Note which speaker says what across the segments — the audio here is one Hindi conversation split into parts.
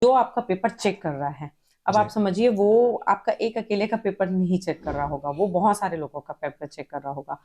Speaker 1: जो आपका पेपर चेक कर रहा है, अब
Speaker 2: जी।
Speaker 1: आप समझिए वो आपका एक अकेले का पेपर नहीं चेक कर रहा होगा, वो बहुत सारे लोगों का पेपर चेक कर रहा होगा।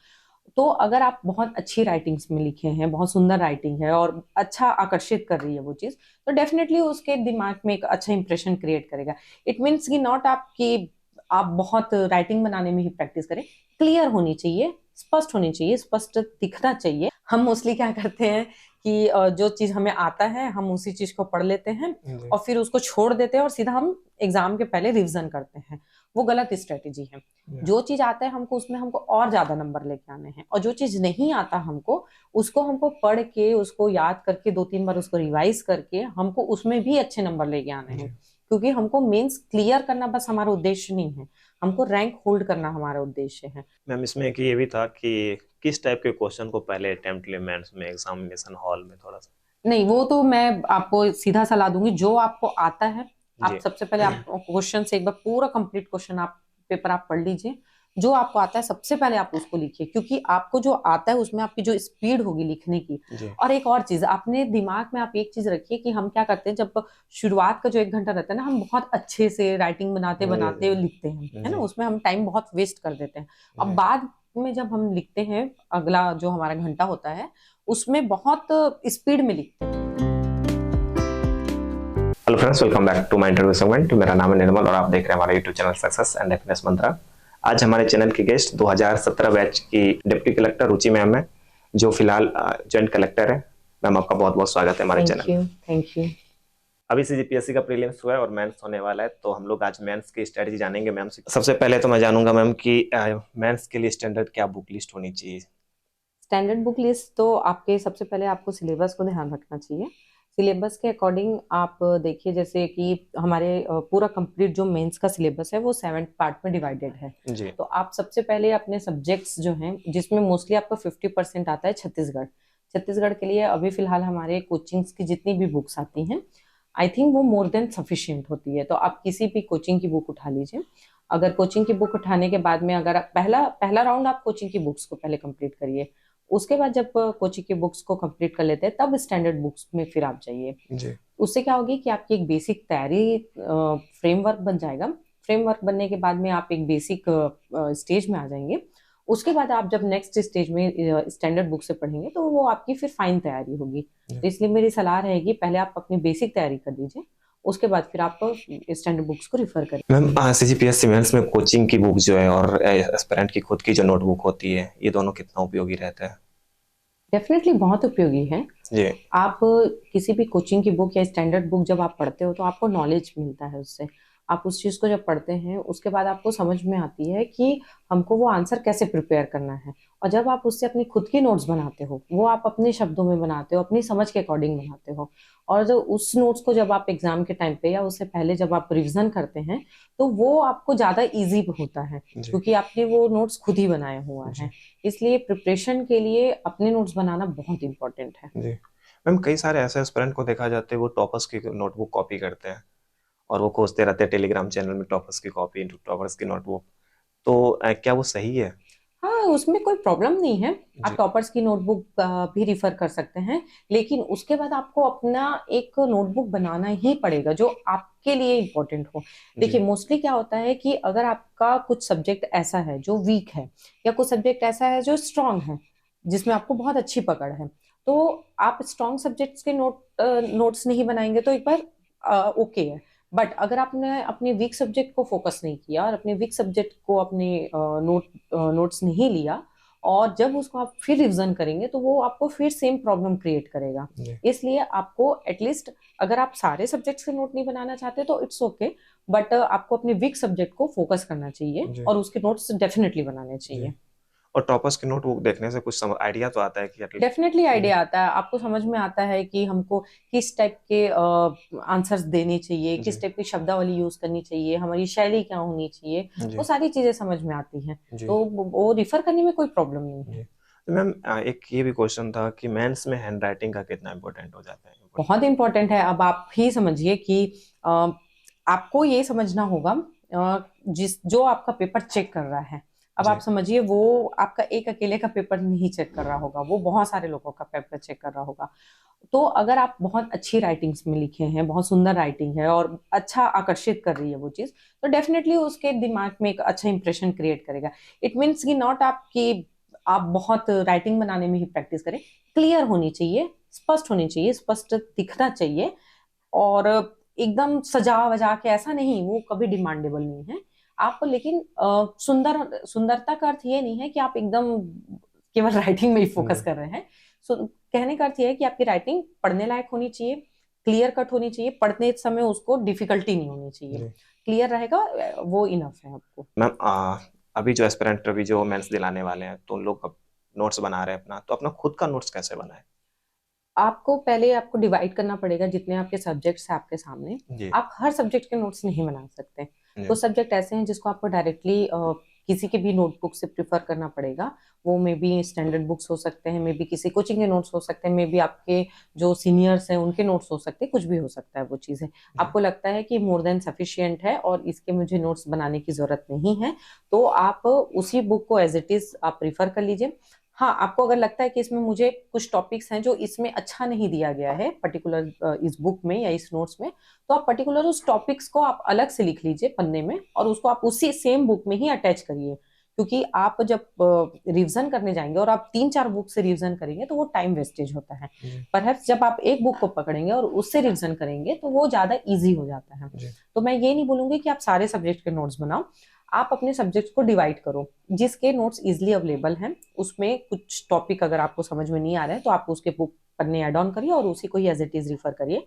Speaker 1: तो अगर आप बहुत अच्छी राइटिंग्स में लिखे हैं, बहुत सुंदर राइटिंग है और अच्छा आकर्षित कर रही है वो चीज, तो डेफिनेटली उसके दिमाग में एक अच्छा इंप्रेशन क्रिएट करेगा। इट मीन्स कि नॉट आपकी आप बहुत राइटिंग बनाने में ही प्रैक्टिस करें, क्लियर होनी चाहिए, स्पष्ट होनी चाहिए, स्पष्ट दिखना चाहिए। हम मोस्टली क्या करते हैं कि जो चीज हमें आता है हम उसी चीज को पढ़ लेते हैं
Speaker 2: जी।
Speaker 1: और फिर उसको छोड़ देते हैं और सीधा हम एग्जाम के पहले रिवीजन करते हैं। वो गलत स्ट्रेटेजी है।
Speaker 2: जी।
Speaker 1: जो चीज आता है हमको उसमें हमको और ज्यादा नंबर लेके आने हैं, और जो चीज नहीं आता हमको उसको हमको पढ़ के उसको याद करके 2-3 बार उसको रिवाइज करके हमको उसमें भी अच्छे नंबर लेके आने हैं।
Speaker 2: जी।
Speaker 1: क्योंकि हमको मेंस क्लियर करना बस हमारा उद्देश्य नहीं है, हमको रैंक होल्ड करना हमारा उद्देश्य है।
Speaker 2: मैम इसमें एक ये भी था कि किस टाइप के क्वेश्चन को पहले अटेम्प्ट ले मेंस में एग्जामिनेशन हॉल में थोड़ा सा।
Speaker 1: नहीं, वो तो मैं आपको सीधा सलाह दूंगी, जो आपको आता है आप
Speaker 2: जी।
Speaker 1: सबसे पहले आप क्वेश्चन से एक बार पूरा कंप्लीट क्वेश्चन आप पेपर आप पढ़ लीजिए। जो आपको आता है सबसे पहले आप उसको लिखिए, क्योंकि आपको जो आता है उसमें आपकी जो स्पीड होगी लिखने की।
Speaker 2: जी।
Speaker 1: और एक और चीज अपने दिमाग में आप एक चीज रखिए कि हम क्या करते हैं, जब शुरुआत का जो 1 घंटा रहता है ना, हम बहुत अच्छे से राइटिंग बनाते
Speaker 2: जी।
Speaker 1: बनाते लिखते हैं, है ना,
Speaker 2: जी।
Speaker 1: उसमें हम टाइम बहुत वेस्ट कर देते हैं। अब
Speaker 2: जी।
Speaker 1: बाद में जब हम लिखते हैं, अगला जो हमारा घंटा होता है उसमें बहुत स्पीड में लिखते हैं।
Speaker 2: Hello friends, welcome back to my interview segment. मेरा नाम है निर्मल और आप देख रहे हैं हमारा YouTube channel success and happiness mantra. आज हमारे चैनल की गेस्ट 2017 बैच की डिप्टी कलेक्टर रुचि मैम है, जो फिलहाल जॉइंट कलेक्टर है। मैम आपका बहुत बहुत स्वागत है हमारे
Speaker 1: थैंक
Speaker 2: चैनल
Speaker 1: यू,
Speaker 2: में।
Speaker 1: Thank you.
Speaker 2: अभी से जीपीएससी का प्रीलिम्स हुआ है और मेंस होने वाला है, तो हम लोग आज मेंस की स्ट्रेटजी जानेंगे मैम से। सबसे पहले तो मैं जानूंगा मैम कि मेंस के लिए स्टैंडर्ड क्या बुक लिस्ट होनी चाहिए।
Speaker 1: स्टैंडर्ड बुक लिस्ट तो आपके सबसे पहले आपको सिलेबस को ध्यान रखना चाहिए। सिलेबस के अकॉर्डिंग आप देखिए, जैसे कि हमारे पूरा कंप्लीट जो मेंस का सिलेबस है वो 7 पार्ट में डिवाइडेड है।
Speaker 2: जी।
Speaker 1: तो आप सबसे पहले अपने सब्जेक्ट्स जो हैं, जिसमें मोस्टली आपका 50% आता है छत्तीसगढ़। छत्तीसगढ़ के लिए अभी फिलहाल हमारे कोचिंग्स की जितनी भी बुक्स आती हैं, आई थिंक वो मोर देन सफिशियंट होती है। तो आप किसी भी कोचिंग की बुक उठा लीजिए। अगर कोचिंग की बुक उठाने के बाद में अगर पहला पहला राउंड आप कोचिंग की बुक्स को पहले कंप्लीट करिए। उसके बाद जब कोचिंग की बुक्स को कंप्लीट कर लेते हैं तब स्टैंडर्ड बुक्स में फिर आप जाइए।
Speaker 2: जी।
Speaker 1: उससे क्या होगी कि आपकी एक बेसिक तैयारी फ्रेमवर्क बन जाएगा। फ्रेमवर्क बनने के बाद में आप एक बेसिक स्टेज में आ जाएंगे। उसके बाद आप जब नेक्स्ट स्टेज में स्टैंडर्ड बुक से पढ़ेंगे तो वो आपकी फिर फाइन तैयारी होगी।
Speaker 2: जी।
Speaker 1: तो इसलिए मेरी सलाह रहेगी, पहले आप अपनी बेसिक तैयारी कर लीजिए, उसके बाद फिर आप स्टैंडर्ड बुक्स को रिफर करें।
Speaker 2: मैम सीजीपीएससी मेंस में कोचिंग की बुक जो है और एस्पिरेंट की खुद की जो नोटबुक होती है, ये दोनों कितना उपयोगी रहता है।
Speaker 1: डेफिनेटली बहुत उपयोगी है।
Speaker 2: जी।
Speaker 1: आप किसी भी कोचिंग की बुक या स्टैंडर्ड बुक जब आप पढ़ते हो तो आपको नॉलेज मिलता है उससे। आप उस चीज को जब पढ़ते हैं उसके बाद आपको समझ में आती है कि हमको वो आंसर कैसे प्रिपेयर करना है। और जब आप उससे अपनी खुद की नोट्स बनाते हो, वो आप अपने शब्दों में बनाते हो, अपनी समझ के अकॉर्डिंग बनाते हो। और जो उस नोट्स को जब आप एग्जाम के टाइम पे या उससे पहले जब आप रिविजन करते हैं तो वो आपको ज्यादा इजी होता है,
Speaker 2: जी।
Speaker 1: क्योंकि आपने वो नोट्स खुद ही बनाया हुआ
Speaker 2: जी।
Speaker 1: है। इसलिए प्रिपरेशन के लिए अपने नोट्स बनाना बहुत इंपॉर्टेंट है।
Speaker 2: जी। मैम कई सारे ऐसे एस्पिरेंट को देखा जाता है, वो टॉपर्स की नोटबुक कॉपी करते हैं और वो खोजते रहते हैं टेलीग्राम चैनल में टॉपर्स की कॉपी, टॉपर्स की नोटबुक। तो क्या वो सही है।
Speaker 1: हाँ, उसमें कोई प्रॉब्लम नहीं है। आप
Speaker 2: जी।
Speaker 1: टॉपर्स की नोटबुक भी रिफर कर सकते हैं, लेकिन उसके बाद आपको अपना एक नोटबुक बनाना ही पड़ेगा जो आपके लिए इम्पोर्टेंट हो।
Speaker 2: जी।
Speaker 1: देखिए, मोस्टली क्या होता है कि अगर आपका कुछ सब्जेक्ट ऐसा है जो वीक है, या कुछ सब्जेक्ट ऐसा है जो स्ट्रांग है, जिसमें आपको बहुत अच्छी पकड़ है, तो आप स्ट्रांग सब्जेक्ट्स के नोट्स नहीं बनाएंगे तो एक बार ओके है। बट अगर आपने अपने वीक सब्जेक्ट को फोकस नहीं किया और अपने वीक सब्जेक्ट को अपने नोट्स नहीं लिया, और जब उसको आप फिर रिवीजन करेंगे तो वो आपको फिर सेम प्रॉब्लम क्रिएट करेगा।
Speaker 2: जी।
Speaker 1: इसलिए आपको एटलीस्ट, अगर आप सारे सब्जेक्ट्स के नोट नहीं बनाना चाहते तो इट्स ओके, बट आपको अपने वीक सब्जेक्ट को फोकस करना चाहिए
Speaker 2: जी।
Speaker 1: और उसके नोट्स डेफिनेटली बनाने
Speaker 2: जी।
Speaker 1: चाहिए।
Speaker 2: और टॉपर्स की नोटबुक देखने से कुछ आइडिया तो आता है कि
Speaker 1: डेफिनेटली
Speaker 2: जी।
Speaker 1: आइडिया आता है, आपको समझ में आता है कि हमको किस टाइप के आंसर्स देने चाहिए,
Speaker 2: जी।
Speaker 1: किस टाइप की शब्दावली यूज करनी चाहिए, हमारी शैली क्या होनी चाहिए। वो
Speaker 2: जी।
Speaker 1: सारी चीजें समझ में आती हैं।
Speaker 2: जी।
Speaker 1: तो वो रिफर करने में कोई प्रॉब्लम नहीं है।
Speaker 2: जी। तो मैम एक ये भी क्वेश्चन था कि मेंस में हैंड राइटिंग का कितना इम्पोर्टेंट हो जाता है।
Speaker 1: बहुत इंपॉर्टेंट है। अब आप ही समझिए कि अ, आपको ये समझना होगा, जिस जो आपका पेपर चेक कर रहा है, अब
Speaker 2: जी।
Speaker 1: आप समझिए वो आपका एक अकेले का पेपर नहीं चेक कर रहा होगा, वो बहुत सारे लोगों का पेपर चेक कर रहा होगा। तो अगर आप बहुत अच्छी राइटिंग्स में लिखे हैं, बहुत सुंदर राइटिंग है और अच्छा आकर्षित कर रही है वो चीज़, तो डेफ़िनेटली उसके दिमाग में एक अच्छा इंप्रेशन क्रिएट करेगा। इट मीन्स कि नॉट आप बहुत राइटिंग बनाने में ही प्रैक्टिस करें, क्लियर होनी चाहिए, स्पष्ट होनी चाहिए, स्पष्ट दिखना चाहिए और एकदम सजा-वजा के ऐसा नहीं, वो कभी डिमांडेबल नहीं है। आप लेकिन सुंदरता का अर्थ ये नहीं है कि आप एकदम केवल राइटिंग में ही फोकस कर रहे हैं। सो कहने का अर्थ ये है कि आपकी राइटिंग पढ़ने लायक होनी चाहिए, क्लियर कट होनी चाहिए, पढ़ते समय उसको डिफिकल्टी नहीं होनी चाहिए।
Speaker 2: जी।
Speaker 1: क्लियर रहेगा वो इनफ है आपको।
Speaker 2: मैम अभी जो एस्पिरेंट अभी जो मेंस दिलाने वाले हैं तो उन लोग नोट्स बना रहे हैं अपना, तो अपना खुद का नोट्स कैसे बनाए?
Speaker 1: आपको पहले आपको डिवाइड करना पड़ेगा जितने आपके सब्जेक्ट्स हैं आपके सामने।
Speaker 2: जी।
Speaker 1: आप हर सब्जेक्ट के नोट्स नहीं बना सकते।
Speaker 2: जी।
Speaker 1: कुछ सब्जेक्ट ऐसे हैं जिसको आपको डायरेक्टली किसी के भी नोटबुक से प्रेफर करना पड़ेगा। वो मे बी स्टैंडर्ड बुक्स हो सकते हैं, मे बी किसी कोचिंग के नोट्स हो सकते हैं, मे बी आपके जो सीनियर्स हैं उनके नोट्स हो सकते हैं, कुछ भी हो सकता है वो चीज़ें। आपको लगता है कि मोर देन सफिशिएंट है और इसके मुझे नोट्स बनाने की ज़रूरत नहीं है, तो आप उसी बुक को एज़ इट इज़ आप प्रेफर कर लीजिए। हाँ, आपको अगर लगता है कि इसमें मुझे कुछ टॉपिक्स हैं जो इसमें अच्छा नहीं दिया गया है पर्टिकुलर इस बुक में या इस नोट्स में, तो आप पर्टिकुलर उस टॉपिक्स को आप अलग से लिख लीजिए पन्ने में और उसको आप उसी सेम बुक में ही अटैच करिए। क्योंकि आप जब रिवीजन करने जाएँगे और आप 3-4 बुक से रिवीजन करेंगे तो वो टाइम वेस्टेज होता है।
Speaker 2: जी।
Speaker 1: परहैप्स जब आप एक बुक को पकड़ेंगे और उससे रिवीजन करेंगे तो वो ज़्यादा ईज़ी हो जाता है।
Speaker 2: जी।
Speaker 1: तो मैं ये नहीं बोलूँगी कि आप सारे सब्जेक्ट के नोट्स बनाओ, आप अपने सब्जेक्ट्स को डिवाइड करो। जिसके नोट्स ईज़िली अवेलेबल हैं, उसमें कुछ टॉपिक अगर आपको समझ में नहीं आ रहा है, तो आप उसके बुक पन्ने ऐड ऑन करिए और उसी को ही एज़ इट इज़ रिफर करिए।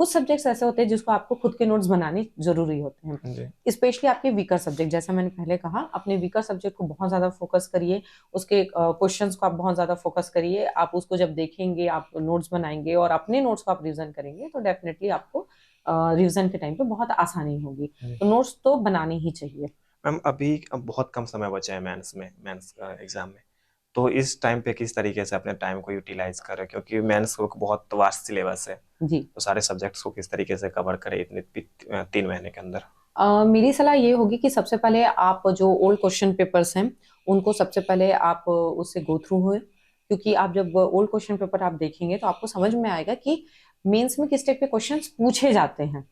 Speaker 1: कुछ सब्जेक्ट्स ऐसे होते हैं जिसको आपको खुद के नोट्स बनाने ज़रूरी होते हैं।
Speaker 2: जी।
Speaker 1: स्पेशली आपके वीकर सब्जेक्ट जैसा मैंने पहले कहा, अपने वीकर सब्जेक्ट को बहुत ज़्यादा फ़ोकस करिए, उसके क्वेश्चंस को आप बहुत ज़्यादा फ़ोकस करिए। आप उसको जब देखेंगे, आप नोट्स बनाएँगे और अपने नोट्स को आप रिवीज़न करेंगे, तो डेफ़िनिटली आपको रिवीज़न के टाइम पे बहुत आसानी होगी।
Speaker 2: जी।
Speaker 1: तो नोट्स तो बनाने ही चाहिए।
Speaker 2: मैम अभी अब बहुत कम समय बचा है मेंस एग्जाम में, तो इस टाइम पे किस तरीके से अपने टाइम को यूटिलाइज करें, क्योंकि मेंस को बहुत वास्ट सिलेबस है,
Speaker 1: जी।
Speaker 2: तो सारे सब्जेक्ट्स को किस तरीके से कवर करें इतने 3 महीने के अंदर?
Speaker 1: मेरी सलाह ये होगी कि सबसे पहले आप जो ओल्ड क्वेश्चन पेपर्स हैं, उनको सबसे पहले आप उससे गो थ्रू हों, क्योंकि आप जब ओल्ड क्वेश्चन पेपर आप देखेंगे तो आपको समझ में आएगा कि मेंस में किस टाइप के क्वेश्चंस पूछे जाते हैं।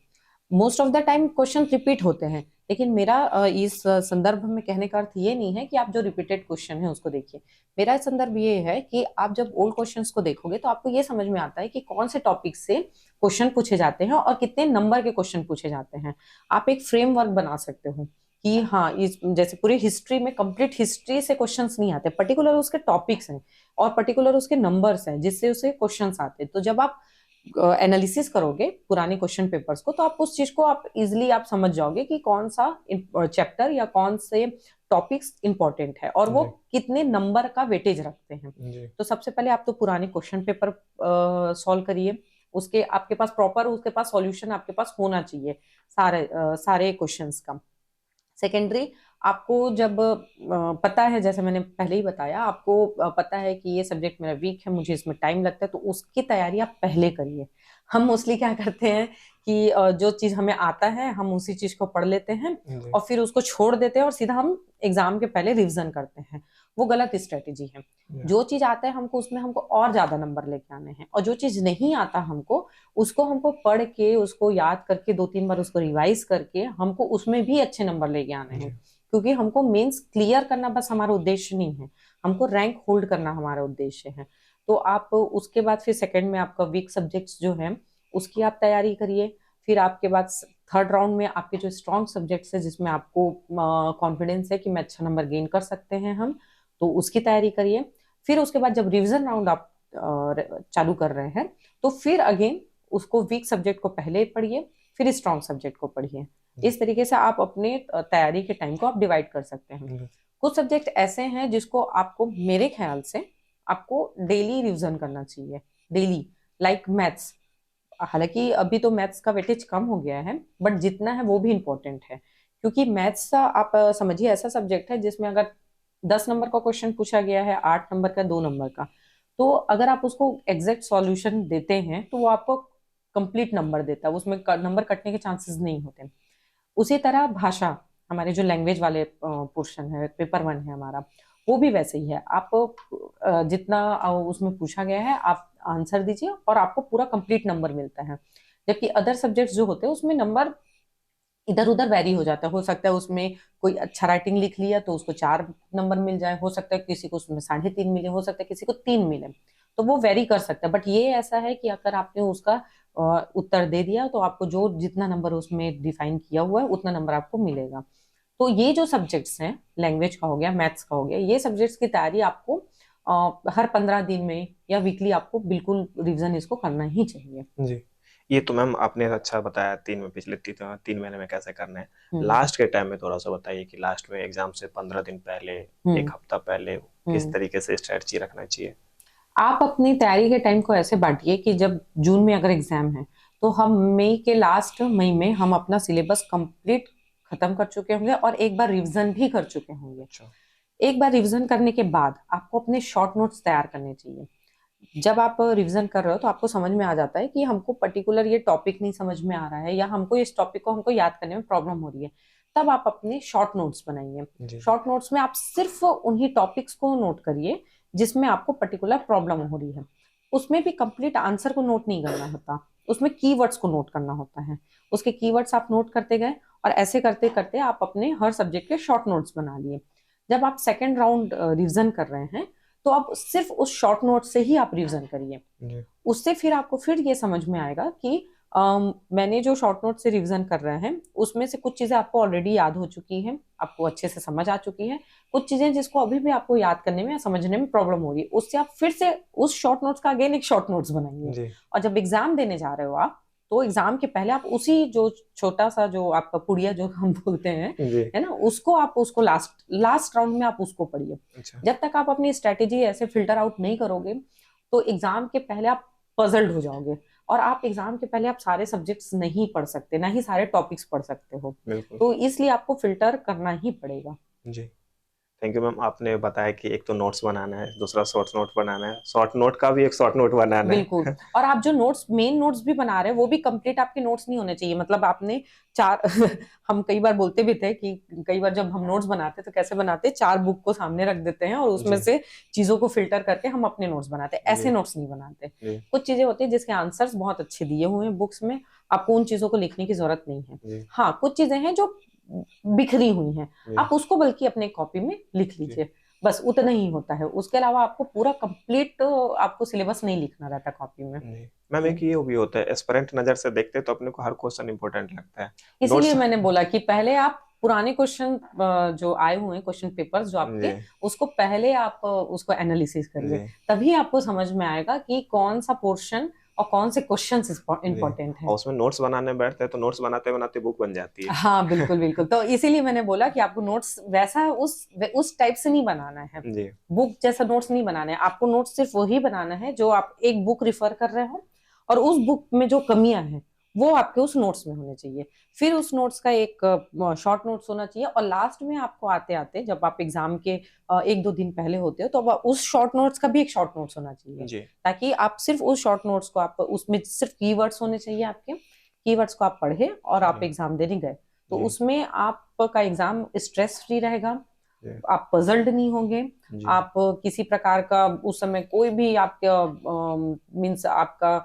Speaker 1: Most of the time question repeat होते हैं, लेकिन मेरा इस संदर्भ में कहने का अर्थ ये नहीं है कि आप जो रिपीटेड क्वेश्चन है उसको देखिए। मेरा संदर्भ ये है कि आप जब ओल्ड क्वेश्चंस को देखोगे तो आपको ये समझ में आता है कि कौन से टॉपिक से क्वेश्चन पूछे जाते हैं और कितने नंबर के क्वेश्चन पूछे जाते हैं। आप एक फ्रेमवर्क बना सकते हो कि हाँ, इस जैसे पूरी हिस्ट्री में कंप्लीट हिस्ट्री से क्वेश्चंस नहीं आते, पर्टिकुलर उसके टॉपिक्स हैं और पर्टिकुलर उसके नंबर्स हैं जिससे उसे क्वेश्चंस आते हैं। तो जब आप एनालिसिस करोगे पुराने क्वेश्चन पेपर्स को तो आप उस चीज को आप इजिली आप समझ जाओगे कि कौन सा चैप्टर या कौन से टॉपिक्स इंपॉर्टेंट है और वो कितने नंबर का वेटेज रखते हैं। तो सबसे पहले आप तो पुराने क्वेश्चन पेपर सॉल्व करिए, उसके आपके पास प्रॉपर उसके पास सॉल्यूशन आपके पास होना चाहिए सारे क्वेश्चंस का। सेकेंडरी आपको जब पता है, जैसे मैंने पहले ही बताया, आपको पता है कि ये सब्जेक्ट मेरा वीक है, मुझे इसमें टाइम लगता है, तो उसकी तैयारी आप पहले करिए। हम मोस्टली क्या करते हैं कि जो चीज़ हमें आता है हम उसी चीज़ को पढ़ लेते हैं और फिर उसको छोड़ देते हैं और सीधा हम एग्जाम के पहले रिवीजन करते हैं। वो गलत स्ट्रेटेजी है। जो चीज़ आता है हमको उसमें हमको और ज़्यादा नंबर लेके आने हैं और जो चीज़ नहीं आता हमको उसको हमको पढ़ के उसको याद करके 2-3 बार उसको रिवाइज करके हमको उसमें भी अच्छे नंबर लेके आने हैं। क्योंकि हमको मेंस क्लियर करना बस हमारा उद्देश्य नहीं है, हमको रैंक होल्ड करना हमारा उद्देश्य है। तो आप उसके बाद फिर सेकंड में आपका वीक सब्जेक्ट्स जो हैं उसकी आप तैयारी करिए। फिर आपके बाद थर्ड राउंड में आपके जो स्ट्रॉन्ग सब्जेक्ट्स है जिसमें आपको कॉन्फिडेंस है कि मैं अच्छा नंबर गेन कर सकते हैं हम, तो उसकी तैयारी करिए। फिर उसके बाद जब रिविजन राउंड आप चालू कर रहे हैं तो फिर अगेन उसको वीक सब्जेक्ट को पहले पढ़िए, फिर स्ट्रॉन्ग सब्जेक्ट को पढ़िए। इस तरीके से आप अपने तैयारी के टाइम को आप डिवाइड कर सकते हैं। कुछ सब्जेक्ट ऐसे हैं जिसको आपको मेरे ख्याल से आपको डेली रिवीजन करना चाहिए, डेली, लाइक मैथ्स। हालांकि अभी तो मैथ्स का वेटेज कम हो गया है बट जितना है वो भी इम्पोर्टेंट है, क्योंकि मैथ्स आप समझिए ऐसा सब्जेक्ट है जिसमें अगर 10 नंबर का क्वेश्चन पूछा गया है, 8 नंबर का, 2 नंबर का, तो अगर आप उसको एग्जैक्ट सॉल्यूशन देते हैं तो वो आपको कंप्लीट नंबर देता है, उसमें नंबर कटने के चांसेस नहीं होते। उसी तरह भाषा, हमारे जो लैंग्वेज वाले पोर्शन है, पेपर 1 है हमारा, वो भी वैसे ही है। आप जितना उसमें पूछा गया है आप आंसर दीजिए और आपको पूरा कंप्लीट नंबर मिलता है। जबकि अदर सब्जेक्ट्स जो होते हैं उसमें नंबर इधर उधर वेरी हो जाता है। हो सकता है उसमें कोई अच्छा राइटिंग लिख लिया तो उसको 4 नंबर मिल जाए, हो सकता है किसी को उसमें 3.5 मिले, हो सकता है किसी को 3 मिले। तो वो वेरी कर सकता है। बट ये ऐसा है कि अगर आपने उसका उत्तर दे दिया तो आपको जो जितना नंबर उसमें डिफाइन किया हुआ है उतना नंबर आपको मिलेगा। तो ये जो सब्जेक्ट्स हैं, लैंग्वेज का हो गया, मैथ्स का हो गया, ये सब्जेक्ट्स की तैयारी आपको हर 15 दिन में या वीकली आपको बिल्कुल रिवीजन इसको करना ही चाहिए।
Speaker 2: जी, ये तो मैम आपने अच्छा बताया पिछले 3 महीने में कैसे करना है।
Speaker 1: हम्म
Speaker 2: लास्ट के टाइम में थोड़ा सा बताइए कि लास्ट में एग्जाम से 15 दिन पहले, एक
Speaker 1: हम्म
Speaker 2: हफ्ता पहले किस
Speaker 1: हम्म
Speaker 2: तरीके से स्ट्रेटजी रखना चाहिए।
Speaker 1: आप अपनी तैयारी के टाइम को ऐसे बांटिए कि जब जून में अगर एग्जाम है तो हम मई के लास्ट मई में हम अपना सिलेबस कंप्लीट खत्म कर चुके होंगे और एक बार रिवीजन भी कर चुके होंगे।
Speaker 2: अच्छा।
Speaker 1: एक बार रिवीजन करने के बाद आपको अपने शॉर्ट नोट्स तैयार करने चाहिए। जब आप रिवीजन कर रहे हो तो आपको समझ में आ जाता है कि हमको पर्टिकुलर ये टॉपिक नहीं समझ में आ रहा है या हमको इस टॉपिक को हमको याद करने में प्रॉब्लम हो रही है। तब आप अपने शॉर्ट नोट्स बनाइए।
Speaker 2: जी।
Speaker 1: शॉर्ट नोट्स में आप सिर्फ उन्हीं टॉपिक्स को नोट करिए जिसमें आपको पर्टिकुलर प्रॉब्लम हो रही है। उसमें भी कंप्लीट आंसर को नोट नहीं करना होता, उसमें कीवर्ड्स को नोट करना होता है। उसके कीवर्ड्स आप नोट करते गए और ऐसे करते करते आप अपने हर सब्जेक्ट के शॉर्ट नोट्स बना लिए। जब आप सेकेंड राउंड रिवीजन कर रहे हैं तो आप सिर्फ उस शॉर्ट नोट से ही आप रिवीजन करिए।
Speaker 2: जी।
Speaker 1: उससे फिर आपको फिर ये समझ में आएगा कि मैंने जो शॉर्ट नोट से रिवीजन कर रहे हैं उसमें से कुछ चीजें आपको ऑलरेडी याद हो चुकी हैं, आपको अच्छे से समझ आ चुकी है। कुछ चीजें जिसको अभी भी आपको याद करने में या समझने में प्रॉब्लम हो रही है, उससे आप फिर से उस शॉर्ट नोट्स का अगेन एक शॉर्ट नोट्स बनाइए।
Speaker 2: जी।
Speaker 1: और जब एग्जाम देने जा रहे हो आप तो एग्जाम के पहले आप उसी जो छोटा सा जो आपका पुड़िया जो हम बोलते हैं,
Speaker 2: जी।
Speaker 1: है ना, उसको आप उसको लास्ट लास्ट राउंड में आप उसको पढ़िए।
Speaker 2: अच्छा।
Speaker 1: जब तक आप अपनी स्ट्रेटेजी ऐसे फिल्टर आउट नहीं करोगे तो एग्जाम के पहले आप पजल्ड हो जाओगे और आप एग्जाम के पहले आप सारे सब्जेक्ट्स नहीं पढ़ सकते, ना ही सारे टॉपिक्स पढ़ सकते हो।
Speaker 2: बिल्कुल।
Speaker 1: तो इसलिए आपको फिल्टर करना ही पड़ेगा।
Speaker 2: जी। थैंक यू मैम, आपने बताया कि एक तो नोट्स बनाना है, दूसरा शॉर्ट नोट बनाना है, शॉर्ट नोट का भी एक शॉर्ट नोट बनाना
Speaker 1: बिल्कुल।
Speaker 2: है।
Speaker 1: और आप जो नोट्स मेन नोट्स भी बना रहे हैं वो भी कंप्लीट आपके नोट्स नहीं होने चाहिए। मतलब आपने 4 हम कई बार बोलते भी थे कि कई बार जब हम नोट्स बनाते तो कैसे बनाते, 4 बुक को सामने रख देते हैं और उसमें
Speaker 2: जी।
Speaker 1: से चीजों को फिल्टर करके हम अपने नोट्स बनाते हैं। ऐसे
Speaker 2: जी।
Speaker 1: नोट्स नहीं बनाते।
Speaker 2: जी।
Speaker 1: कुछ चीजें होती है जिसके आंसर्स बहुत अच्छे दिए हुए हैं बुक्स में, आपको उन चीजों को लिखने की जरूरत नहीं है।
Speaker 2: जी।
Speaker 1: हाँ, कुछ चीजें हैं जो बिखरी हुई हैं,
Speaker 2: जी।
Speaker 1: आप उसको बल्कि अपने कॉपी में लिख
Speaker 2: जी।
Speaker 1: लीजिए। बस उतना ही होता है, उसके अलावा आपको पूरा कंप्लीट आपको सिलेबस नहीं लिखना रहता कॉपी में।
Speaker 2: जी। मैम एक ये भी होता है, एस्पिरेंट नजर से देखते हैं तो अपने को हर क्वेश्चन इंपॉर्टेंट लगता है।
Speaker 1: इसीलिए
Speaker 2: नोट्स।
Speaker 1: मैंने बोला कि पहले आप पुराने क्वेश्चन जो आए हुए हैं, क्वेश्चन पेपर्स जो
Speaker 2: जी।
Speaker 1: आपके, उसको पहले आप उसको एनालिसिस करिए।
Speaker 2: जी।
Speaker 1: तभी आपको समझ में आएगा कि कौन सा पोर्शन और कौन से क्वेश्चंस
Speaker 2: जी।
Speaker 1: इंपॉर्टेंट है।
Speaker 2: और उसमें नोट्स बनाने बैठते हैं तो नोट्स बनाते बनाते बुक बन जाती है।
Speaker 1: हाँ, बिल्कुल बिल्कुल। तो इसीलिए मैंने बोला कि आपको नोट्स वैसा उस टाइप से नहीं बनाना है,
Speaker 2: जी।
Speaker 1: बुक जैसा नोट्स नहीं बनाना है। आपको नोट्स सिर्फ वही बनाना है जो आप एक बुक रिफर कर रहे हो और उस बुक में जो कमियां हैं वो आपके उस नोट्स में होने चाहिए। फिर उस नोट्स का एक शॉर्ट नोट्स होना चाहिए और लास्ट में आपको आते आते जब आप एग्जाम के 1-2 दिन पहले होते हो तो उस शॉर्ट नोट्स का भी एक शॉर्ट नोट्स होना चाहिए,
Speaker 2: जी।
Speaker 1: ताकि आप सिर्फ उस शॉर्ट नोट्स को, आप उसमें सिर्फ कीवर्ड्स होने चाहिए, आपके कीवर्ड्स को आप पढ़े और आप
Speaker 2: जी।
Speaker 1: एग्जाम देने गए तो
Speaker 2: जी।
Speaker 1: उसमें आपका एग्जाम स्ट्रेस फ्री रहेगा।
Speaker 2: जी।
Speaker 1: आप पजल्ड नहीं होंगे।
Speaker 2: जी।
Speaker 1: आप किसी प्रकार का उस समय कोई भी आपका मीन्स आपका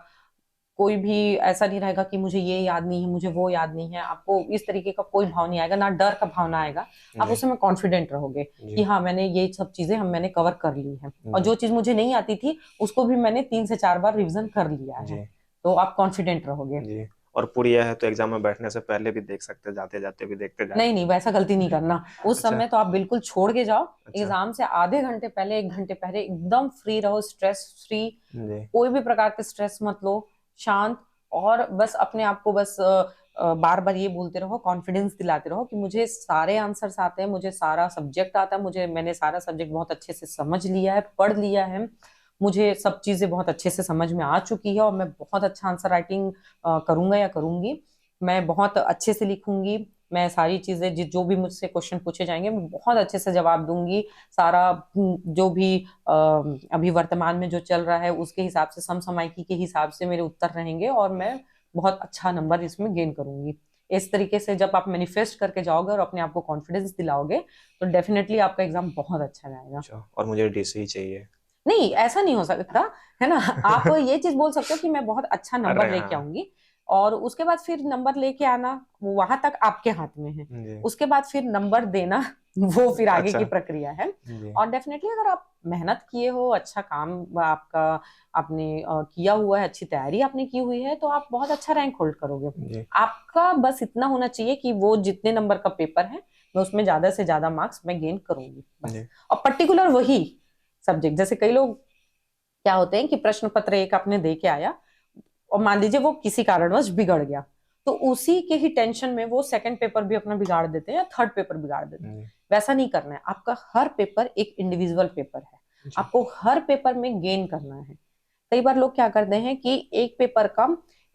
Speaker 1: कोई भी ऐसा नहीं रहेगा कि मुझे ये याद नहीं है, मुझे वो याद नहीं है। आपको इस तरीके का कोई भाव नहीं आएगा, ना डर का भावना आएगा। आप
Speaker 2: जी।
Speaker 1: उस समय कॉन्फिडेंट रहोगे
Speaker 2: जी।
Speaker 1: कि हाँ, मैंने ये सब चीजें मैंने कवर कर ली है और
Speaker 2: जी।
Speaker 1: जो चीज मुझे नहीं आती थी उसको भी मैंने 3 से 4 बार रिवीजन कर लिया है।
Speaker 2: जी।
Speaker 1: तो आप कॉन्फिडेंट रहोगे।
Speaker 2: जी। और पुड़िया है तो एग्जाम में बैठने से पहले भी देख सकते हैं, जाते जाते भी देखते
Speaker 1: नहीं
Speaker 2: जाते।
Speaker 1: नहीं, वैसा गलती नहीं करना। उस
Speaker 2: अच्छा।
Speaker 1: समय तो आप बिल्कुल छोड़ के जाओ।
Speaker 2: अच्छा।
Speaker 1: एग्जाम से आधे घंटे पहले, 1 घंटे पहले एकदम फ्री रहो, स्ट्रेस फ्री।
Speaker 2: जी।
Speaker 1: कोई भी प्रकार के स्ट्रेस मत लो, शांत। और बस अपने आप को बस बार बार ये बोलते रहो, कॉन्फिडेंस दिलाते रहो कि मुझे सारे आंसर्स आते हैं, मुझे सारा सब्जेक्ट आता है, मैंने सारा सब्जेक्ट बहुत अच्छे से समझ लिया है, पढ़ लिया है। मुझे सब चीजें बहुत अच्छे से समझ में आ चुकी है और मैं बहुत अच्छा आंसर राइटिंग करूंगा या करूंगी। मैं बहुत अच्छे से लिखूंगी। मैं सारी चीजें जो भी मुझसे क्वेश्चन पूछे जाएंगे मैं बहुत अच्छे से जवाब दूंगी। सारा जो भी अभी वर्तमान में जो चल रहा है उसके हिसाब से, समसामयिकी के हिसाब से मेरे उत्तर रहेंगे और मैं बहुत अच्छा नंबर इसमें गेन करूंगी। इस तरीके से जब आप मैनिफेस्ट करके जाओगे और अपने आप को कॉन्फिडेंस दिलाओगे तो डेफिनेटली आपका एग्जाम बहुत अच्छा जाएगा।
Speaker 2: अच्छा, और मुझे डीसी ही चाहिए।
Speaker 1: नहीं, ऐसा नहीं हो सकता है ना। आप ये चीज बोल सकते हो कि मैं बहुत अच्छा नंबर
Speaker 2: अरे
Speaker 1: लेके
Speaker 2: हाँ
Speaker 1: आऊंगी, और उसके बाद फिर नंबर लेके आना वो वहां तक आपके हाथ में है।
Speaker 2: जी।
Speaker 1: उसके बाद फिर नंबर देना वो फिर आगे
Speaker 2: अच्छा
Speaker 1: की प्रक्रिया है।
Speaker 2: जी
Speaker 1: और डेफिनेटली अगर आप मेहनत किए हो, अच्छा काम आपका आपने किया हुआ है, अच्छी तैयारी आपने की हुई है, तो आप बहुत अच्छा रैंक होल्ड करोगे।
Speaker 2: जी
Speaker 1: आपका बस इतना होना चाहिए कि वो जितने नंबर का पेपर है मैं उसमें ज्यादा से ज्यादा मार्क्स मैं गेन करूंगी बस।
Speaker 2: जी
Speaker 1: और पर्टिकुलर वही सब्जेक्ट, जैसे कई लोग क्या होते हैं कि प्रश्न पत्र एक आपने दे के आया और मान लीजिए वो किसी कारणवश बिगड़ गया, तो उसी के ही टेंशन में वो सेकंड पेपर भी अपना बिगाड़ देते हैं या थर्ड पेपर बिगाड़ देते हैं।
Speaker 2: जी
Speaker 1: वैसा नहीं करना है, आपका हर पेपर एक इंडिविजुअल पेपर है,
Speaker 2: जी
Speaker 1: आपको हर पेपर में गेन करना है। कई बार लोग क्या करते हैं कि एक पेपर का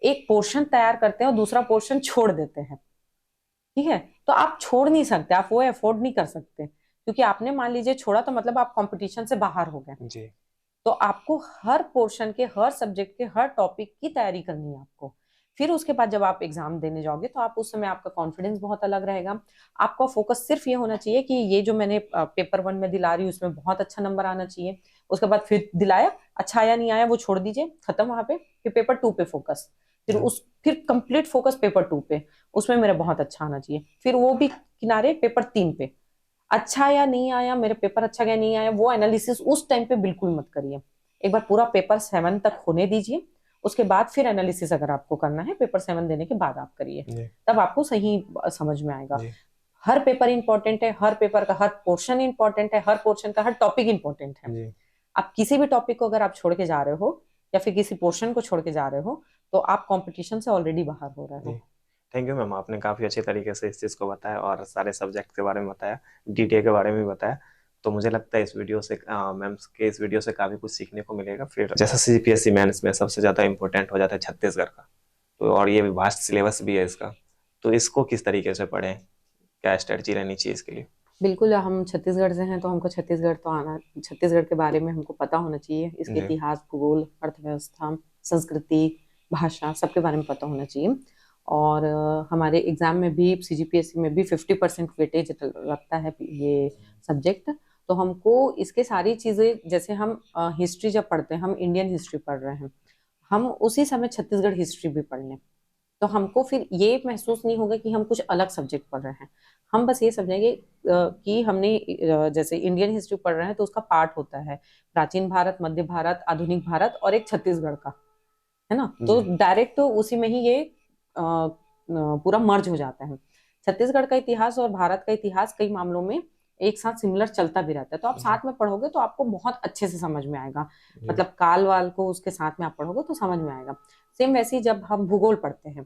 Speaker 1: एक पोर्शन तैयार करते हैं और दूसरा पोर्शन छोड़ देते हैं। ठीक है, तो आप छोड़ नहीं सकते, आप वो अफोर्ड नहीं कर सकते, क्योंकि आपने मान लीजिए छोड़ा तो मतलब आप कंपटीशन से बाहर हो गए।
Speaker 2: जी
Speaker 1: तो आपको हर पोर्शन के, हर सब्जेक्ट के, हर टॉपिक की तैयारी करनी है आपको। फिर उसके बाद जब आप एग्जाम देने जाओगे तो आप उस समय आपका कॉन्फिडेंस बहुत अलग रहेगा। आपका फोकस सिर्फ ये होना चाहिए कि ये जो मैंने पेपर 1 में दिला रही हूँ उसमें बहुत अच्छा नंबर आना चाहिए। उसके बाद फिर दिलाया, अच्छा आया नहीं आया वो छोड़ दीजिए, खत्म वहां पे। फिर पेपर 2 पे फोकस, फिर कंप्लीट फोकस पेपर 2 पे, उसमें मेरा बहुत अच्छा आना चाहिए। फिर वो भी किनारे पेपर 3 पे, अच्छा या नहीं आया, मेरे पेपर अच्छा गया नहीं आया, वो एनालिसिस उस टाइम पे बिल्कुल मत करिए। एक बार पूरा पेपर 7 तक होने दीजिए, उसके बाद फिर एनालिसिस अगर आपको करना है पेपर 7 देने के बाद आप करिए,
Speaker 2: जी
Speaker 1: तब आपको सही समझ में आएगा।
Speaker 2: जी
Speaker 1: हर पेपर इंपॉर्टेंट है, हर पेपर का हर पोर्शन इंपॉर्टेंट है, हर पोर्शन का हर टॉपिक इंपॉर्टेंट है।
Speaker 2: जी
Speaker 1: आप किसी भी टॉपिक को अगर आप छोड़ के जा रहे हो या फिर किसी पोर्शन को छोड़ के जा रहे हो तो आप कंपटीशन से ऑलरेडी बाहर हो रहे
Speaker 2: जी।
Speaker 1: हो।
Speaker 2: थैंक यू मैम, आपने काफ़ी अच्छे तरीके से इस चीज़ को बताया और सारे सब्जेक्ट के बारे में बताया, डीटीए के बारे में भी बताया। तो मुझे लगता है इस वीडियो से मैम के इस वीडियो से काफ़ी कुछ सीखने को मिलेगा। फिर जैसा सीपीएससी मेंस में सबसे ज़्यादा इंपॉर्टेंट हो जाता है छत्तीसगढ़ का, तो और ये वास्ट सिलेबस भी है इसका, तो इसको किस तरीके से पढ़ें, क्या स्ट्रेटजी रहनी चाहिए इसके लिए?
Speaker 1: बिल्कुल, हम छत्तीसगढ़ से हैं तो हमको छत्तीसगढ़ तो आना, छत्तीसगढ़ के बारे में हमको पता होना चाहिए, इसके
Speaker 2: जी
Speaker 1: इतिहास, भूगोल, अर्थव्यवस्था, संस्कृति, भाषा सबके बारे में पता होना चाहिए। और हमारे एग्जाम में भी सीजीपीएससी में भी 50% वेटेज लगता है ये सब्जेक्ट। तो हमको इसके सारी चीज़ें, जैसे हम हिस्ट्री जब पढ़ते हैं, हम इंडियन हिस्ट्री पढ़ रहे हैं, हम उसी समय छत्तीसगढ़ हिस्ट्री भी पढ़ लें तो हमको फिर ये महसूस नहीं होगा कि हम कुछ अलग सब्जेक्ट पढ़ रहे हैं। हम बस ये समझेंगे कि हमने जैसे इंडियन हिस्ट्री पढ़ रहे हैं तो उसका पार्ट होता है प्राचीन भारत, मध्य भारत, आधुनिक भारत और एक छत्तीसगढ़ का, है ना। तो
Speaker 2: जी
Speaker 1: डायरेक्ट तो उसी में ही ये पूरा मर्ज हो जाता है। छत्तीसगढ़ का इतिहास और भारत का इतिहास कई मामलों में एक साथ सिमिलर चलता भी रहता है, तो आप
Speaker 2: जी
Speaker 1: साथ में पढ़ोगे तो आपको बहुत अच्छे से समझ में आएगा।
Speaker 2: जी
Speaker 1: मतलब काल वाल को उसके साथ में आप पढ़ोगे तो समझ में आएगा। सेम वैसे ही जब हम भूगोल पढ़ते हैं,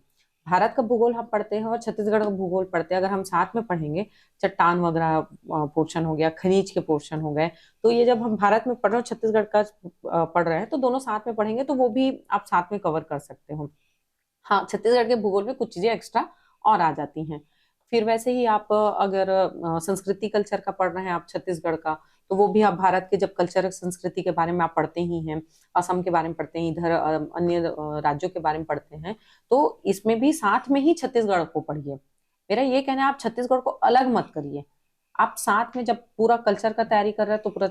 Speaker 1: भारत का भूगोल हम पढ़ते हैं और छत्तीसगढ़ का भूगोल पढ़ते हैं, अगर हम साथ में पढ़ेंगे, चट्टान वगैरह पोर्शन हो गया, खनिज के पोर्शन हो गए, तो ये जब हम भारत में पढ़ रहे हो छत्तीसगढ़ का पढ़ रहे हैं तो दोनों साथ में पढ़ेंगे तो वो भी आप साथ में कवर कर सकते हो। हाँ, छत्तीसगढ़ के भूगोल में कुछ चीजें एक्स्ट्रा और आ जाती हैं। फिर वैसे ही आप अगर संस्कृति कल्चर का पढ़ रहे हैं आप छत्तीसगढ़ का, तो वो भी आप भारत के जब कल्चर संस्कृति के बारे में आप पढ़ते ही हैं, असम के बारे में पढ़ते हैं, इधर अन्य राज्यों के बारे में पढ़ते हैं, तो इसमें भी साथ में ही छत्तीसगढ़ को पढ़िए। मेरा ये कहना है आप छत्तीसगढ़ को अलग मत करिए, आप साथ में जब पूरा कल्चर का तैयारी कर रहे हैं तो पूरा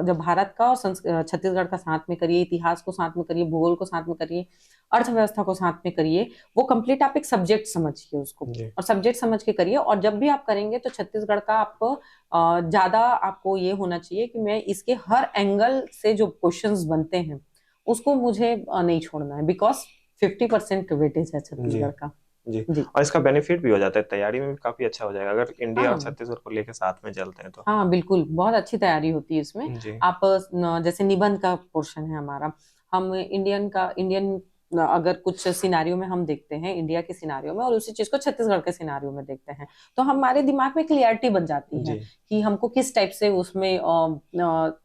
Speaker 1: जब भारत का और छत्तीसगढ़ का साथ में करिए, इतिहास को साथ में करिए, भूगोल को साथ में करिए, अर्थव्यवस्था को साथ में करिए। वो कंप्लीट आप एक सब्जेक्ट समझिए उसको,
Speaker 2: जी
Speaker 1: और सब्जेक्ट समझ के करिए। और जब भी आप करेंगे तो छत्तीसगढ़ का आपको ज्यादा आपको ये होना चाहिए कि मैं इसके हर एंगल से जो क्वेश्चंस बनते हैं उसको मुझे नहीं छोड़ना है, बिकॉज 50% वेटेज है
Speaker 2: जी
Speaker 1: छत्तीसगढ़ का।
Speaker 2: जी।
Speaker 1: जी
Speaker 2: और इसका बेनिफिट भी हो जाता है, तैयारी में भी काफ़ी अच्छा हो जाएगा अगर इंडिया और
Speaker 1: हाँ,
Speaker 2: छत्तीसगढ़ को लेके साथ में चलते हैं तो।
Speaker 1: हाँ बिल्कुल, बहुत अच्छी तैयारी होती है इसमें।
Speaker 2: जी
Speaker 1: आप जैसे निबंध का पोर्शन है हमारा, हम इंडियन अगर कुछ सिनारियो में हम देखते हैं इंडिया के सिनारियो में और उसी चीज को छत्तीसगढ़ के सिनारियो में देखते हैं, तो हमारे दिमाग में क्लियरिटी बन जाती है
Speaker 2: जी
Speaker 1: कि हमको किस टाइप से उसमें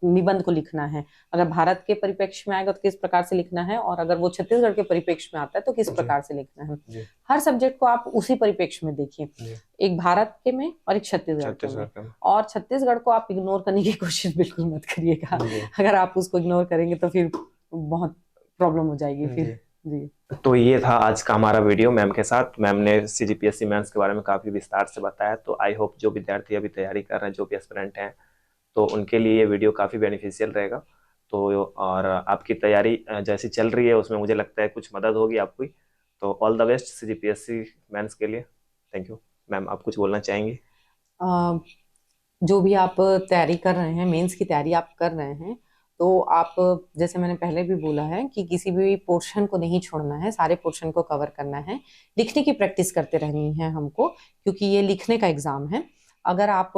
Speaker 1: निबंध को लिखना है। अगर भारत के परिप्रेक्ष्य में आएगा तो किस प्रकार से लिखना है, और अगर वो छत्तीसगढ़ के परिप्रेक्ष्य में आता है तो किस
Speaker 2: जी
Speaker 1: प्रकार से लिखना है।
Speaker 2: जी
Speaker 1: हर सब्जेक्ट को आप उसी परिप्रेक्ष्य में देखिए,
Speaker 2: जी।
Speaker 1: एक भारत के में और एक छत्तीसगढ़ के
Speaker 2: छत्तीसगढ़
Speaker 1: में।
Speaker 2: का।
Speaker 1: और छत्तीसगढ़ को आप इग्नोर करने की कोशिश बिल्कुल मत करिएगा।
Speaker 2: जी
Speaker 1: अगर आप उसको इग्नोर करेंगे तो फिर बहुत प्रॉब्लम हो जाएगी
Speaker 2: जी।
Speaker 1: फिर। जी।
Speaker 2: तो ये था आज का हमारा वीडियो मैम के साथ। मैम ने CGPSC मेंस के बारे में काफ़ी विस्तार से बताया, तो आई होप जो विद्यार्थी अभी तैयारी कर रहे हैं, जो भी एस्पिरेंट हैं, तो उनके लिए ये वीडियो काफ़ी बेनिफिशियल रहेगा। तो और आपकी तैयारी जैसी चल रही है उसमें मुझे लगता है कुछ मदद होगी आपकी। तो all the best CGPSC mains के लिए। Thank you. मैम आप कुछ बोलना चाहेंगी?
Speaker 1: अ, जो भी आप तैयारी कर रहे हैं, मेंस की तैयारी आप कर रहे हैं, तो आप, जैसे मैंने पहले भी बोला है कि किसी भी पोर्शन को नहीं छोड़ना है, सारे पोर्शन को कवर करना है। लिखने की प्रैक्टिस करते रहनी है हमको, क्योंकि ये लिखने का एग्जाम है। अगर आप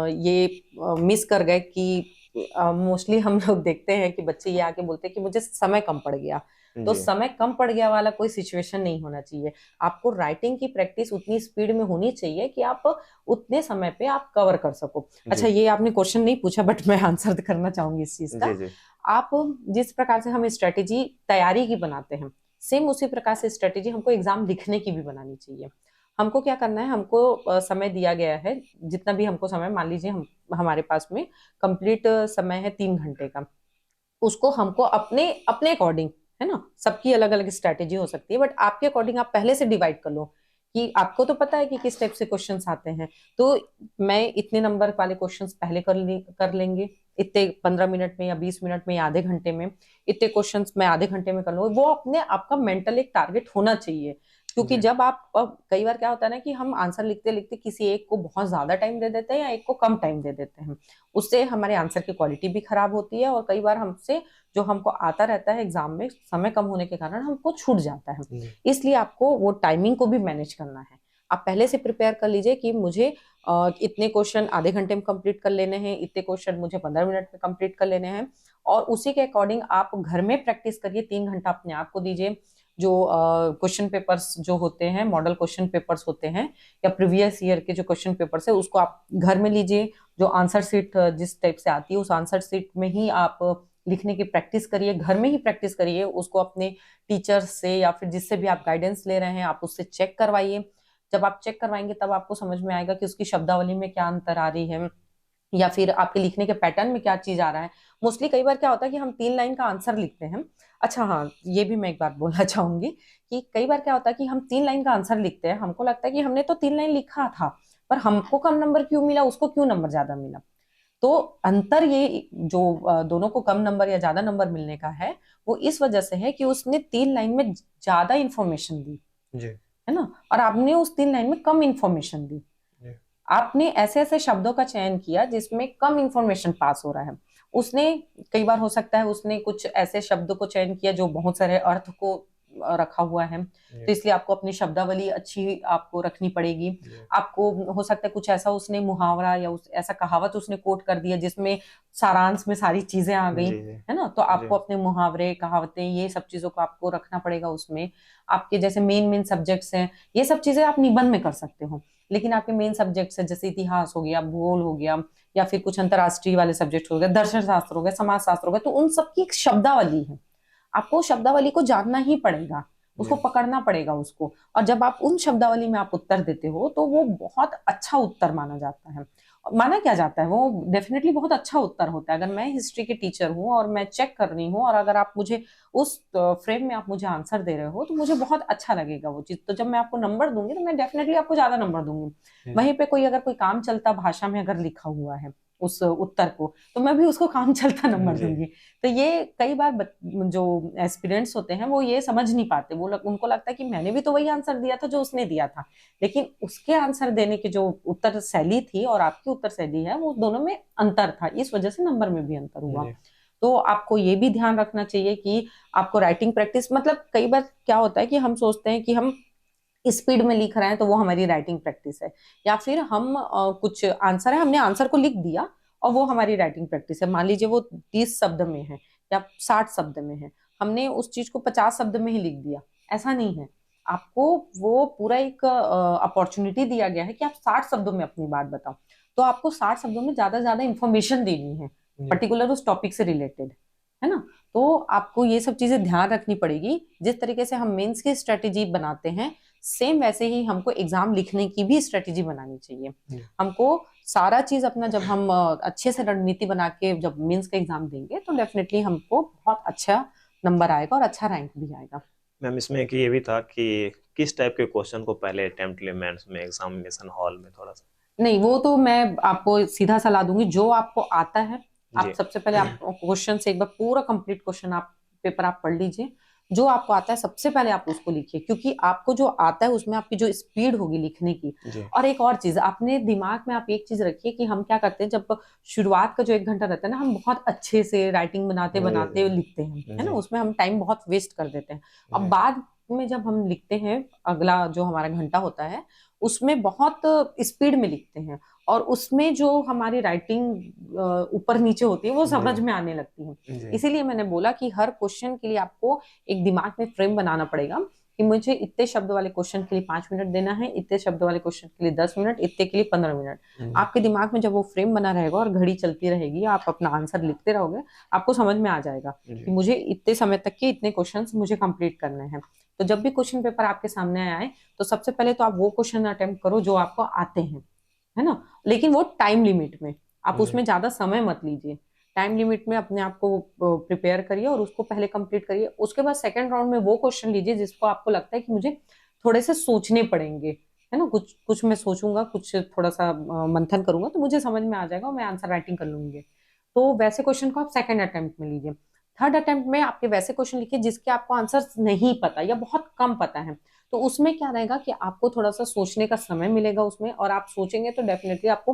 Speaker 1: ये मिस कर गए कि मोस्टली हम लोग देखते हैं कि बच्चे ये आके बोलते हैं कि मुझे समय कम पड़ गया, तो
Speaker 2: जी
Speaker 1: समय कम पड़ गया वाला कोई सिचुएशन नहीं होना चाहिए। आपको राइटिंग की प्रैक्टिस उतनी स्पीड में होनी चाहिए कि आप उतने समय पे आप कवर कर सको। अच्छा,
Speaker 2: जी
Speaker 1: ये आपने क्वेश्चन नहीं पूछा, बट मैं आंसर करना चाहूंगी इस चीज
Speaker 2: जी
Speaker 1: का।
Speaker 2: जी
Speaker 1: आप जिस प्रकार से हम स्ट्रेटेजी तैयारी की बनाते हैं, सेम उसी प्रकार से स्ट्रेटेजी हमको एग्जाम लिखने की भी बनानी चाहिए। हमको क्या करना है, हमको समय दिया गया है, जितना भी हमको समय, मान लीजिए हम, हमारे पास में कंप्लीट समय है 3 घंटे का। उसको हमको अपने अपने अकॉर्डिंग, है ना, सबकी अलग अलग स्ट्रैटेजी हो सकती है, बट आपके अकॉर्डिंग आप पहले से डिवाइड कर लो कि आपको तो पता है कि किस टाइप से क्वेश्चंस आते हैं। तो मैं इतने नंबर वाले क्वेश्चंस पहले कर लेंगे, इतने 15 मिनट में या 20 मिनट में या आधे घंटे में। इतने क्वेश्चंस मैं आधे घंटे में कर लूंगा। वो अपने आपका मेंटल एक टारगेट होना चाहिए। क्योंकि
Speaker 2: जी
Speaker 1: जब आप, कई बार क्या होता है ना कि हम आंसर लिखते लिखते किसी एक को बहुत ज्यादा टाइम दे देते हैं या एक को कम टाइम दे देते हैं। उससे हमारे आंसर की क्वालिटी भी खराब होती है, और कई बार हमसे जो हमको आता रहता है एग्जाम में, समय कम होने के कारण हमको छूट जाता है।
Speaker 2: जी
Speaker 1: इसलिए आपको वो टाइमिंग को भी मैनेज करना है। आप पहले से प्रिपेयर कर लीजिए कि मुझे इतने क्वेश्चन आधे घंटे में कंप्लीट कर लेने हैं, इतने क्वेश्चन मुझे 15 मिनट में कंप्लीट कर लेने हैं। और उसी के अकॉर्डिंग आप घर में प्रैक्टिस करिए, 3 घंटा अपने आप को दीजिए। जो क्वेश्चन पेपर्स जो होते हैं, मॉडल क्वेश्चन पेपर्स होते हैं, या प्रीवियस ईयर के जो क्वेश्चन पेपर्स है, उसको आप घर में लीजिए। जो आंसर शीट जिस टाइप से आती है, उस आंसर शीट में ही आप लिखने की प्रैक्टिस करिए, घर में ही प्रैक्टिस करिए। उसको अपने टीचर से या फिर जिससे भी आप गाइडेंस ले रहे हैं, आप उससे चेक करवाइए। जब आप चेक करवाएंगे तब आपको समझ में आएगा कि उसकी शब्दावली में क्या अंतर आ रही है, या फिर आपके लिखने के पैटर्न में क्या चीज आ रहा है। मोस्टली कई बार क्या होता है कि हम 3 लाइन का आंसर लिखते हैं। अच्छा हाँ, ये भी मैं एक बात बोलना चाहूंगी कि कई बार क्या होता है कि हम 3 लाइन का आंसर लिखते हैं, हमको लगता है कि हमने तो 3 लाइन लिखा था, पर हमको कम नंबर क्यों मिला, उसको क्यों नंबर ज्यादा मिला। तो अंतर ये जो दोनों को कम नंबर या ज्यादा नंबर मिलने का है, वो इस वजह से है कि उसने 3 लाइन में ज्यादा इंफॉर्मेशन दी,
Speaker 2: जी
Speaker 1: है ना, और आपने उस 3 लाइन में कम इंफॉर्मेशन दी।
Speaker 2: जी
Speaker 1: आपने ऐसे ऐसे शब्दों का चयन किया जिसमें कम इंफॉर्मेशन पास हो रहा है। उसने, कई बार हो सकता है उसने कुछ ऐसे शब्दों को चयन किया जो बहुत सारे अर्थ को रखा हुआ है,
Speaker 2: जी
Speaker 1: तो इसलिए आपको अपनी शब्दावली अच्छी आपको रखनी पड़ेगी।
Speaker 2: जी
Speaker 1: आपको हो सकता है कुछ ऐसा उसने मुहावरा या ऐसा कहावत उसने कोट कर दिया जिसमें सारांश में सारी चीजें आ गई,
Speaker 2: जी जी
Speaker 1: है ना, तो
Speaker 2: जी
Speaker 1: आपको अपने मुहावरे, कहावतें, ये सब चीजों को आपको रखना पड़ेगा उसमें। आपके जैसे मेन मेन सब्जेक्ट्स हैं, ये सब चीजें आप निबंध में कर सकते हो। लेकिन आपके मेन सब्जेक्ट्स है, जैसे इतिहास हो गया, भूगोल हो गया, या फिर कुछ अंतरराष्ट्रीय वाले सब्जेक्ट हो गए, दर्शन शास्त्र हो गया, समाज शास्त्र हो गया, तो उन सबकी एक शब्दावली है। आपको शब्दावली को जानना ही पड़ेगा, उसको
Speaker 2: जी
Speaker 1: पकड़ना पड़ेगा उसको। और जब आप उन शब्दावली में आप उत्तर देते हो तो वो बहुत अच्छा उत्तर माना जाता है। माना क्या जाता है, वो डेफिनेटली बहुत अच्छा उत्तर होता है। अगर मैं हिस्ट्री की टीचर हूँ और मैं चेक कर रही हूँ, और अगर आप मुझे उस फ्रेम में आप मुझे आंसर दे रहे हो, तो मुझे बहुत अच्छा लगेगा वो चीज। तो जब मैं आपको नंबर दूंगी, तो मैं डेफिनेटली आपको ज्यादा नंबर दूंगी।
Speaker 2: जी
Speaker 1: वहीं पे कोई अगर कोई काम चलता भाषा में अगर लिखा हुआ है उस उत्तर को, तो मैं भी उसको काम चलता नंबर
Speaker 2: जी
Speaker 1: दूंगी। तो ये कई बार जो एस्पिरेंट्स होते हैं वो ये समझ नहीं पाते। वो उनको लगता है कि मैंने भी तो वही आंसर दिया था जो उसने दिया था, लेकिन उसके आंसर देने की जो उत्तर शैली थी और आपकी उत्तर शैली है, वो दोनों में अंतर था, इस वजह से नंबर में भी अंतर हुआ।
Speaker 2: जी
Speaker 1: तो आपको ये भी ध्यान रखना चाहिए कि आपको राइटिंग प्रैक्टिस, मतलब कई बार क्या होता है कि हम सोचते हैं कि हम स्पीड में लिख रहे हैं तो वो हमारी राइटिंग प्रैक्टिस है, या फिर हम कुछ आंसर है, हमने आंसर को लिख दिया और वो हमारी राइटिंग प्रैक्टिस है। मान लीजिए वो 30 शब्द में है या 60 शब्द में है, हमने उस चीज को 50 शब्द में ही लिख दिया, ऐसा नहीं है। आपको वो पूरा एक अपॉर्चुनिटी दिया गया है कि आप 60 शब्दों में अपनी बात बताओ, तो आपको 60 शब्दों में ज्यादा से ज्यादा इंफॉर्मेशन देनी है,
Speaker 2: जी
Speaker 1: पर्टिकुलर उस टॉपिक से रिलेटेड, है ना। तो आपको ये सब चीजें ध्यान रखनी पड़ेगी। जिस तरीके से हम मेंस की स्ट्रेटेजी बनाते हैं, सेम वैसे ही हमको एग्जाम लिखने की भी स्ट्रेटेजी बनानी चाहिए।
Speaker 2: जी
Speaker 1: हमको सारा चीज अपना, जब हम अच्छे से रणनीति बना के जब मेंस का एग्जाम देंगे, तो डेफिनेटली हमको बहुत अच्छा नंबर आएगा और अच्छा रैंक भी आएगा।
Speaker 2: मैम इसमें एक ये भी था कि किस टाइप के क्वेश्चन को पहले अटेम्प्ट ले मैं इसमें एग्जामिनेशन हॉल में थोड़ा सा।
Speaker 1: नहीं, वो तो मैं आपको सीधा सलाह दूंगी, जो आपको आता है आप
Speaker 2: जी
Speaker 1: सबसे पहले आप क्वेश्चन से एक बार पूरा कंप्लीट क्वेश्चन आप पेपर आप पढ़ लीजिए। जो आपको आता है सबसे पहले आप उसको लिखिए, क्योंकि आपको जो आता है उसमें आपकी जो स्पीड होगी लिखने की।
Speaker 2: जी
Speaker 1: और एक और चीज अपने दिमाग में आप एक चीज रखिए कि हम क्या करते हैं, जब शुरुआत का जो 1 घंटा रहता है ना, हम बहुत अच्छे से राइटिंग बनाते बनाते लिखते हैं, है ना,
Speaker 2: जी
Speaker 1: उसमें हम टाइम बहुत वेस्ट कर देते हैं। अब
Speaker 2: जी
Speaker 1: बाद में जब हम लिखते हैं, अगला जो हमारा घंटा होता है उसमें बहुत स्पीड में लिखते हैं, और उसमें जो हमारी राइटिंग ऊपर नीचे होती है वो समझ
Speaker 2: जी
Speaker 1: में आने लगती है।
Speaker 2: जी
Speaker 1: इसीलिए मैंने बोला कि हर क्वेश्चन के लिए आपको एक दिमाग में फ्रेम बनाना पड़ेगा कि मुझे इतने शब्द वाले क्वेश्चन के लिए 5 मिनट देना है, इतने शब्द वाले क्वेश्चन के लिए 10 मिनट, इतने के लिए 15 मिनट।
Speaker 2: जी
Speaker 1: आपके दिमाग में जब वो फ्रेम बना रहेगा और घड़ी चलती रहेगी, आप अपना आंसर लिखते रहोगे, आपको समझ में आ जाएगा कि
Speaker 2: जी
Speaker 1: मुझे इतने समय तक के इतने क्वेश्चन मुझे कंप्लीट करने हैं। तो जब भी क्वेश्चन पेपर आपके सामने आए, तो सबसे पहले तो आप वो क्वेश्चन अटेम्प्ट करो जो आपको आते हैं, है ना, लेकिन वो टाइम लिमिट में। आप
Speaker 2: जी
Speaker 1: उसमें ज्यादा समय मत लीजिए, टाइम लिमिट में अपने आप को प्रिपेयर करिए और उसको पहले कंप्लीट करिए। उसके बाद सेकंड राउंड में वो क्वेश्चन लीजिए जिसको आपको लगता है कि मुझे थोड़े से सोचने पड़ेंगे, है ना, कुछ कुछ मैं सोचूंगा, कुछ थोड़ा सा मंथन करूंगा तो मुझे समझ में आ जाएगा और मैं आंसर राइटिंग कर लूंगी। तो वैसे क्वेश्चन को आप सेकंड अटेम्प्ट में लीजिए। थर्ड अटेम्प्ट में आपके वैसे क्वेश्चन लिखिए जिसके आपको आंसर नहीं पता या बहुत कम पता है। तो उसमें क्या रहेगा कि आपको थोड़ा सा सोचने का समय मिलेगा उसमें, और आप सोचेंगे तो डेफिनेटली आपको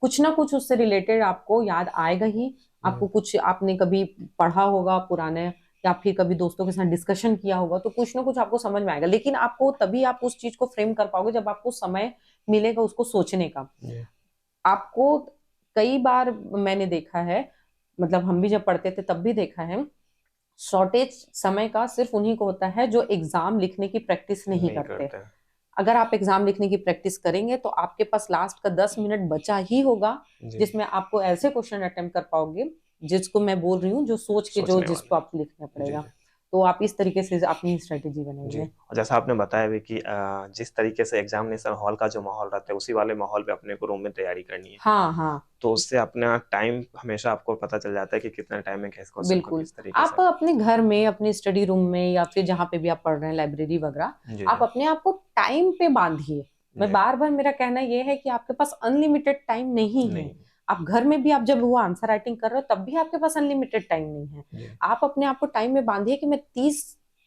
Speaker 1: कुछ ना कुछ उससे रिलेटेड आपको याद आएगा ही। आपको कुछ आपने कभी पढ़ा होगा पुराने, या फिर कभी दोस्तों के साथ डिस्कशन किया होगा, तो कुछ ना कुछ आपको समझ में आएगा। लेकिन आपको तभी आप उस चीज को फ्रेम कर पाओगे जब आपको समय मिलेगा उसको सोचने का।
Speaker 2: जी
Speaker 1: आपको कई बार मैंने देखा है, मतलब हम भी जब पढ़ते थे तब भी देखा है, शॉर्टेज समय का सिर्फ उन्हीं को होता है जो एग्जाम लिखने की प्रैक्टिस नहीं
Speaker 2: नहीं
Speaker 1: करते।
Speaker 2: करते।
Speaker 1: अगर आप एग्जाम लिखने की प्रैक्टिस करेंगे तो आपके पास लास्ट का 10 मिनट बचा ही होगा,
Speaker 2: जी
Speaker 1: जिसमें आपको ऐसे क्वेश्चन अटेम्प्ट कर पाओगे जिसको मैं बोल रही हूँ, जो सोच के जो
Speaker 2: सोचने
Speaker 1: जिसको
Speaker 2: वाले।
Speaker 1: आपको लिखना
Speaker 2: जी
Speaker 1: पड़ेगा।
Speaker 2: जी
Speaker 1: तो आप इस तरीके से अपनी स्ट्रेटेजी
Speaker 2: जी।
Speaker 1: बनाइए।
Speaker 2: और जैसा आपने बताया भी कि जिस तरीके से एग्जामिनेशन हॉल का जो माहौल रहता है उसी वाले माहौल पे अपने को रूम में तैयारी करनी है,
Speaker 1: हाँ हाँ,
Speaker 2: तो उससे अपना टाइम हमेशा आपको पता चल जाता है कि कितना टाइम में किस क्वेश्चन को
Speaker 1: बिल्कुल।
Speaker 2: किस तरीके से।
Speaker 1: आप अपने घर में, अपने स्टडी रूम में, या फिर जहाँ पे भी आप पढ़ रहे हैं, लाइब्रेरी वगैरह,
Speaker 2: जी
Speaker 1: आप
Speaker 2: जी
Speaker 1: अपने आप को टाइम पे बांधिए। मैं
Speaker 2: जी
Speaker 1: बार बार मेरा कहना ये है कि आपके पास अनलिमिटेड टाइम नहीं है।
Speaker 2: नहीं।
Speaker 1: आप घर में भी आप जब वो आंसर राइटिंग कर रहे हो तब भी आपके पास अनलिमिटेड टाइम नहीं है।
Speaker 2: जी
Speaker 1: आप अपने आप को टाइम में बांधिए कि मैं 30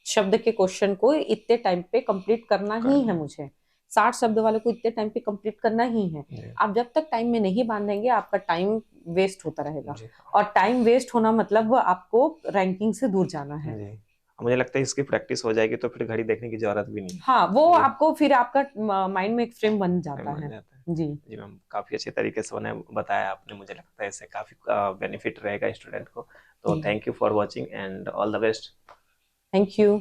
Speaker 1: शब्द के क्वेश्चन को इतने टाइम पे कंप्लीट करना ही
Speaker 2: करना
Speaker 1: है,
Speaker 2: है।
Speaker 1: मुझे 60 शब्द वाले को इतने टाइम पे कंप्लीट करना ही है।
Speaker 2: जी
Speaker 1: आप जब तक टाइम में नहीं बांधेंगे आपका टाइम वेस्ट होता रहेगा,
Speaker 2: जी
Speaker 1: और टाइम वेस्ट होना मतलब आपको रैंकिंग से दूर जाना है।
Speaker 2: जी। मुझे लगता है इसकी प्रैक्टिस हो जाएगी तो फिर घड़ी देखने की जरूरत भी नहीं।
Speaker 1: हाँ, वो
Speaker 2: जी
Speaker 1: आपको फिर आपका माइंड में एक फ्रेम बन जाता
Speaker 2: बन
Speaker 1: है।
Speaker 2: जाता है।
Speaker 1: जी।
Speaker 2: जी मैम, काफ़ी अच्छे तरीके से उन्हें बताया आपने, मुझे लगता है इससे काफ़ी बेनिफिट रहेगा स्टूडेंट को। तो
Speaker 1: जी,
Speaker 2: thank you for watching and all the best.
Speaker 1: Thank you.